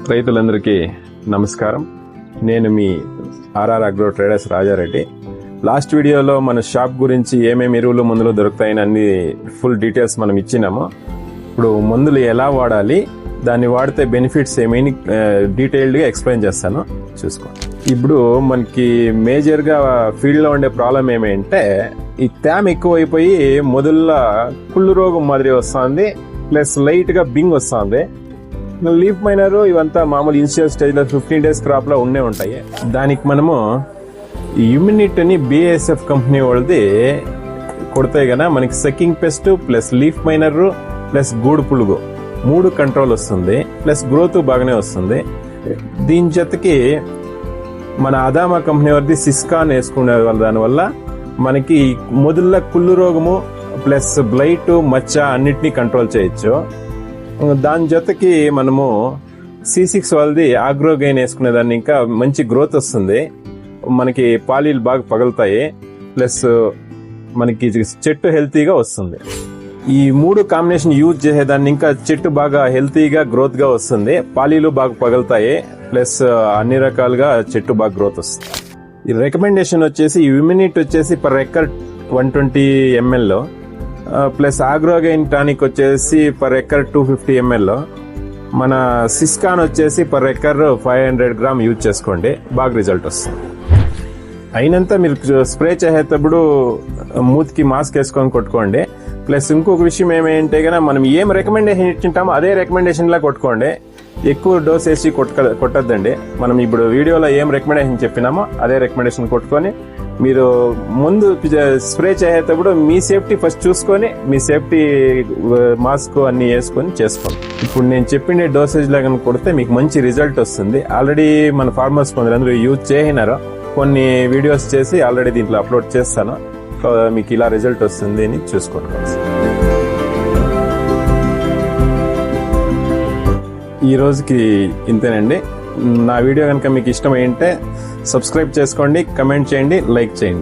రైతులందరికీ నమస్కారం. నేను మీ RR agro traders Rajareddy. Last వీడియోలో మన షాప్ గురించి ఏమేమి ఎరువులు మందులు దొరుకుతాయని అన్ని ఫుల్ డీటెయిల్స్ మనం ఇచ్చినాము. ఇప్పుడు మందులు ఎలా వాడాలి, దాన్ని వాడితే బెనిఫిట్స్ ఏమైనా డీటెయిల్డ్గా ఎక్స్ప్లెయిన్ చేస్తాను, చూసుకోండి. ఇప్పుడు మనకి మేజర్గా ఫీల్డ్లో ఉండే ప్రాబ్లం ఏమంటే ఈ తేమ ఎక్కువైపోయి మొదల్లో కుళ్ళు రోగం మాదిరి వస్తుంది, ప్లస్ లైట్గా బింగ్ వస్తుంది. లీఫ్ మైనర్ ఇవంతా మామూలు ఇనిషియల్ స్టేజ్లో 15 days క్రాప్లో ఉండే ఉంటాయి. దానికి మనము ఇమ్యూనిట్ అని BASF కంపెనీ వాళ్ళది కొడితే గన మనకి sucking pest plus leaf miner plus గూడు పులుగు 3 కంట్రోల్ వస్తుంది, ప్లస్ గ్రోత్ బాగానే వస్తుంది. దీని జతకి మన అదామా కంపెనీ వారిది సిస్కాన్ వేసుకునే దానివల్ల మనకి మొదల కుళ్ళు రోగము ప్లస్ బ్లైట్ మచ్చ అన్నిటినీ కంట్రోల్ చేయొచ్చు. దాని జతకి మనము C6 వాళ్ళది ఆగ్రోగైన్ వేసుకునే దాన్ని ఇంకా మంచి గ్రోత్ వస్తుంది, మనకి పాలీలు బాగా పగులుతాయి, ప్లస్ మనకి చెట్టు హెల్తీగా వస్తుంది. ఈ 3 కాంబినేషన్ యూజ్ చేసేదాన్ని ఇంకా చెట్టు బాగా హెల్తీగా గ్రోత్ గా వస్తుంది, పాలీలు బాగా పగులుతాయి, ప్లస్ అన్ని రకాలుగా చెట్టు బాగా గ్రోత్ వస్తుంది. ఈ రికమెండేషన్ వచ్చేసి ఇమ్యూనిట్ వచ్చేసి per acre 120 ml, plus Agrogain tonic వచ్చేసి పర్ ఎకర్ 250 ml, మన సిస్కాన్ వచ్చేసి పర్ ఎకర్ 500 grams యూజ్ చేసుకోండి, బాగా రిజల్ట్ వస్తుంది. అయినంత మీరు స్ప్రే చేసేటప్పుడు మూతికి మాస్క్ వేసుకొని కొట్టుకోండి. ప్లస్ ఇంకొక విషయం ఏమంటే కనుక మనం ఏం రికమెండేషన్ ఇచ్చింటామో అదే రికమెండేషన్ లా కొట్టుకోండి, ఎక్కువ డోస్ వేసి కొట్టద్దండి. మనం ఇప్పుడు వీడియోలో ఏం రికమెండేషన్ చెప్పినామో అదే రికమెండేషన్ కొట్టుకొని మీరు ముందు స్ప్రే చేసేటప్పుడు మీ సేఫ్టీ ఫస్ట్ చూసుకొని మీ సేఫ్టీ మాస్క్ అన్ని వేసుకొని చేసుకోండి. ఇప్పుడు నేను చెప్పిన డోసేజ్ లాగా కొడితే మీకు మంచి రిజల్ట్ వస్తుంది. ఆల్రెడీ మన ఫార్మర్స్ కొందరు యూజ్ చేసినారు, కొన్ని వీడియోస్ చేసి ఆల్రెడీ దీంట్లో అప్లోడ్ చేస్తాను, మీకు ఇలా రిజల్ట్ వస్తుంది అని చూసుకోండి. ఈ రోజుకి ఇంతేనండి. నా వీడియో కనుక మీకు ఇష్టమైంటే సబ్స్క్రైబ్ చేసుకోండి, కమెంట్ చేయండి, లైక్ చేయండి.